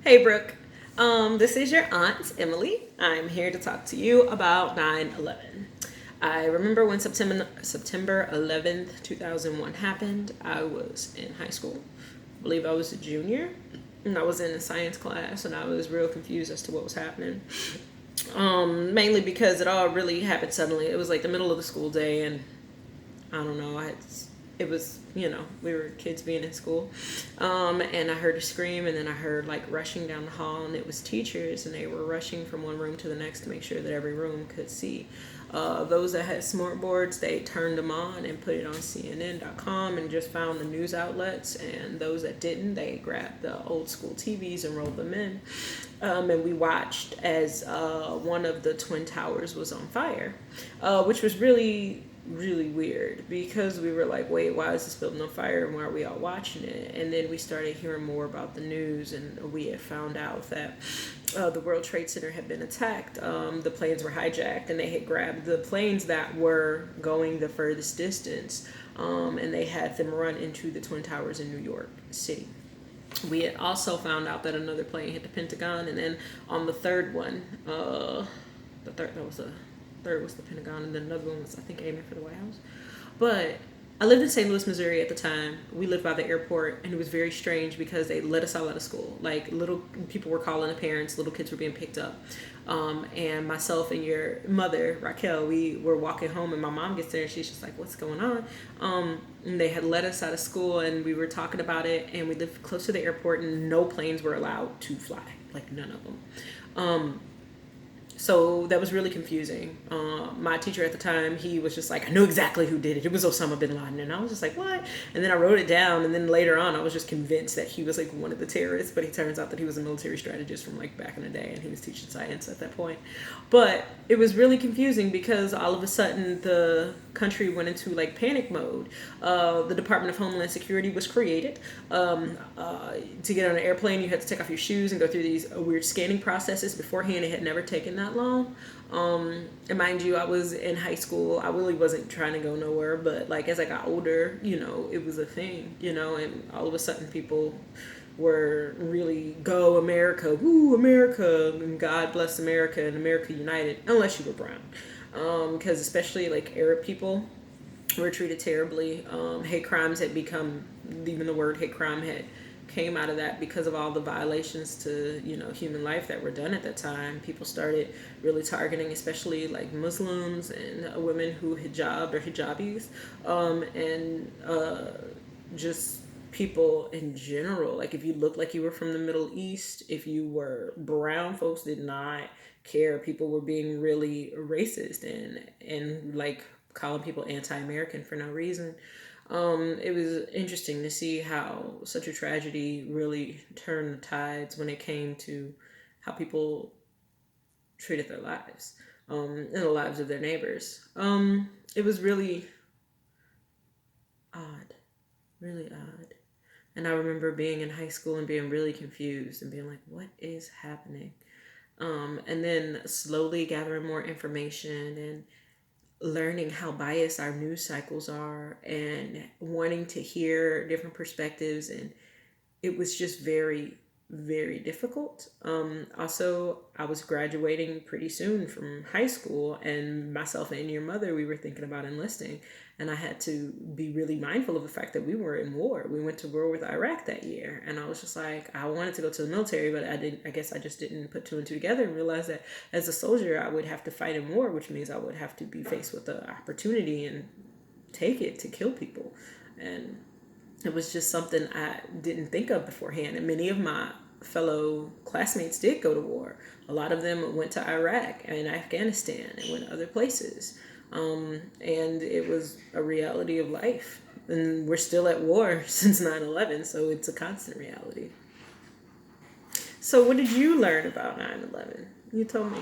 Hey, Brooke. This is your aunt, Emily. I'm here to talk to you about 9/11. I remember when September 11th, 2001 happened. I was in high school. I believe I was a junior. And I was in a science class and I was real confused as to what was happening. Mainly because it all really happened suddenly. It was like the middle of the school day and I don't know. It was, we were kids being in school. And I heard a scream, and then I heard like rushing down the hall, and it was teachers, and they were rushing from one room to the next to make sure that every room could see. Those that had smart boards, they turned them on and put it on CNN.com and just found the news outlets. And those that didn't, they grabbed the old school TVs and rolled them in. And we watched as one of the Twin Towers was on fire, which was really weird because we were like, wait, why is this building on fire and why are we all watching it? And then we started hearing more about the news, and we had found out that the World Trade Center had been attacked. The planes were hijacked, and they had grabbed the planes that were going the furthest distance, and they had them run into the Twin Towers in New York City. We had also found out that another plane hit the Pentagon, and then on the third one, third was the Pentagon, and then another one was, I think, aiming for the White House. But I lived in St. Louis, Missouri at the time. We lived by the airport, and it was very strange because they let us all out of school. Like, little people were calling the parents, little kids were being picked up. And myself and your mother, Raquel, we were walking home, and my mom gets there, and she's just like, what's going on? And they had let us out of school, and we were talking about it, and we lived close to the airport, and no planes were allowed to fly, like none of them. So that was really confusing. My teacher at the time, he was just like, I knew exactly who did it. It was Osama bin Laden. And I was just like, what? And then I wrote it down. And then later on, I was just convinced that he was like one of the terrorists. But it turns out that he was a military strategist from like back in the day. And he was teaching science at that point. But it was really confusing because all of a sudden the country went into like panic mode. The Department of Homeland Security was created. To get on an airplane, you had to take off your shoes and go through these weird scanning processes. Beforehand, it had never taken that long. And mind you, I was in high school. I really wasn't trying to go nowhere, but like as I got older, it was a thing, and all of a sudden people were really go America, woo America, and God bless America and America United, unless you were brown. Because especially like Arab people were treated terribly. Hate crimes had become, even the word hate crime had came out of that because of all the violations to human life that were done at that time. People started really targeting especially like Muslims and women who hijabbed or hijabis, and just people in general. Like if you looked like you were from the Middle East, if you were brown, folks did not care. People were being really racist and like calling people anti-American for no reason. It was interesting to see how such a tragedy really turned the tides when it came to how people treated their lives, and the lives of their neighbors. It was odd, really odd. And I remember being in high school and being really confused and being like, what is happening? And then slowly gathering more information and learning how biased our news cycles are and wanting to hear different perspectives. And it was just very, very difficult. Also, I was graduating pretty soon from high school, and myself and your mother, we were thinking about enlisting. And I had to be really mindful of the fact that we were in war. We went to war with Iraq that year. And I was just like, I wanted to go to the military, but I guess I just didn't put two and two together and realize that as a soldier, I would have to fight in war, which means I would have to be faced with the opportunity and take it to kill people. And it was just something I didn't think of beforehand. And many of my fellow classmates did go to war. A lot of them went to Iraq and Afghanistan and went other places. And it was a reality of life. And we're still at war since 9/11, so it's a constant reality. So what did you learn about 9/11? You told me.